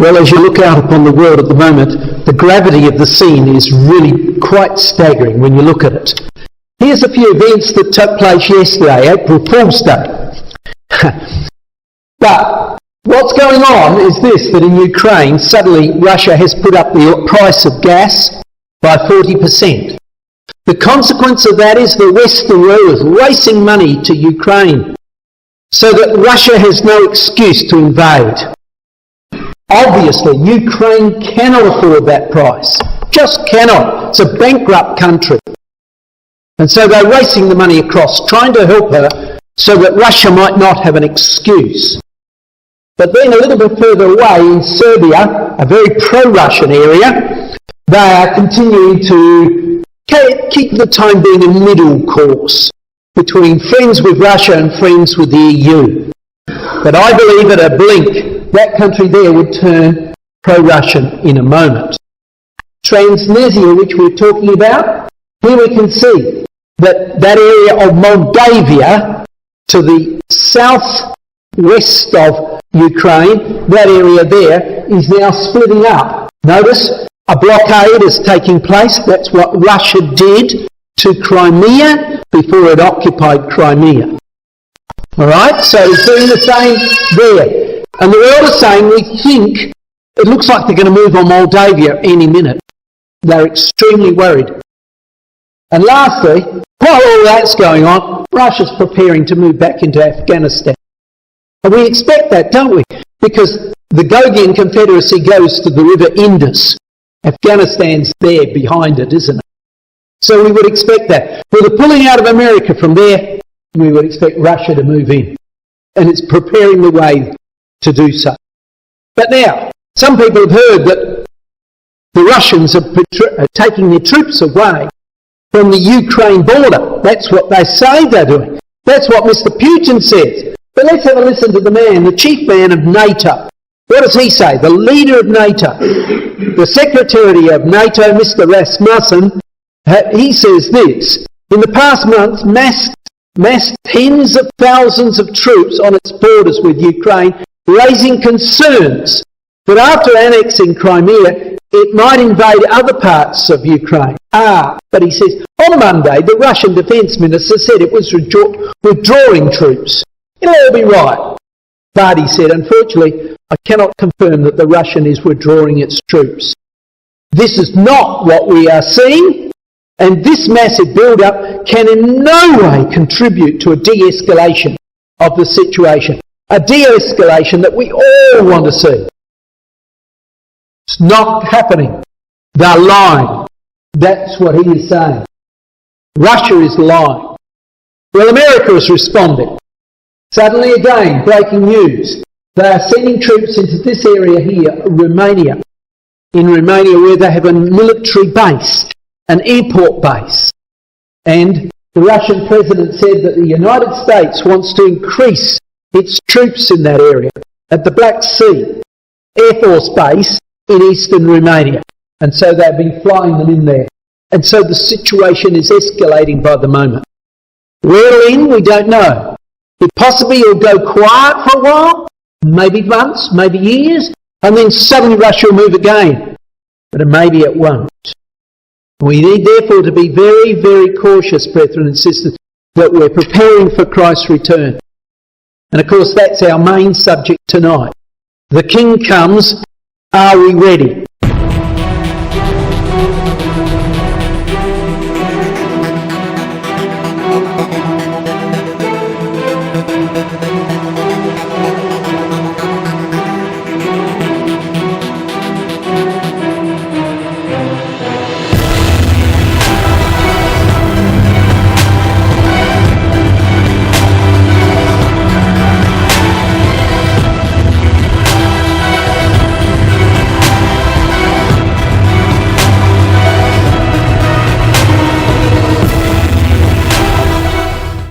Well, as you look out upon the world at the moment, the gravity of the scene is really quite staggering when you look at it. Here's a few events that took place yesterday, April Fool's Day. But what's going on is this, that in Ukraine, suddenly Russia has put up the price of gas by 40%. The consequence of that is the Western world is racing money to Ukraine so that Russia has no excuse to invade. Obviously, Ukraine cannot afford that price. Just cannot. It's a bankrupt country. And so they're racing the money across, trying to help her so that Russia might not have an excuse. But then a little bit further away in Serbia, a very pro-Russian area, they are continuing to keep the time being a middle course between friends with Russia and friends with the EU. But I believe at a blink, that country there would turn pro-Russian in a moment. Transnistria, which we're talking about, here we can see that that area of Moldavia to the southwest of Ukraine, that area there is now splitting up. Notice a blockade is taking place. That's what Russia did to Crimea before it occupied Crimea. Alright, so it's doing the same there. And the world is saying, we think, it looks like they're going to move on Moldavia any minute. They're extremely worried. And lastly, while all that's going on, Russia's preparing to move back into Afghanistan. And we expect that, don't we? Because the Gogian Confederacy goes to the river Indus. Afghanistan's there behind it, isn't it? So we would expect that. With the pulling out of America from there, we would expect Russia to move in. And it's preparing the way to do so. But now, some people have heard that the Russians are taking their troops away from the Ukraine border. That's what they say they're doing. That's what Mr. Putin says. But let's have a listen to the man, the chief man of NATO. What does he say? The leader of NATO, the secretary of NATO, Mr. Rasmussen, he says this: in the past months, massed tens of thousands of troops on its borders with Ukraine, raising concerns that after annexing Crimea, it might invade other parts of Ukraine. But he says, on Monday, the Russian defence minister said it was withdrawing troops. It'll all be right. But he said, unfortunately, I cannot confirm that the Russian is withdrawing its troops. This is not what we are seeing, and this massive build-up can in no way contribute to a de-escalation of the situation. A de-escalation that we all want to see. It's not happening. They're lying. That's what he is saying. Russia is lying. Well, America is responding. Suddenly again, breaking news. They are sending troops into this area here, Romania. In Romania, where they have a military base, an airport base. And the Russian president said that the United States wants to increase its troops in that area, at the Black Sea Air Force Base in eastern Romania. And so they've been flying them in there. And so the situation is escalating by the moment. Where it'll end, we don't know. It possibly will go quiet for a while, maybe months, maybe years, and then suddenly Russia will move again. But maybe it won't. We need therefore to be very, very cautious, brethren and sisters, that we're preparing for Christ's return. And of course that's our main subject tonight. The King comes, are we ready?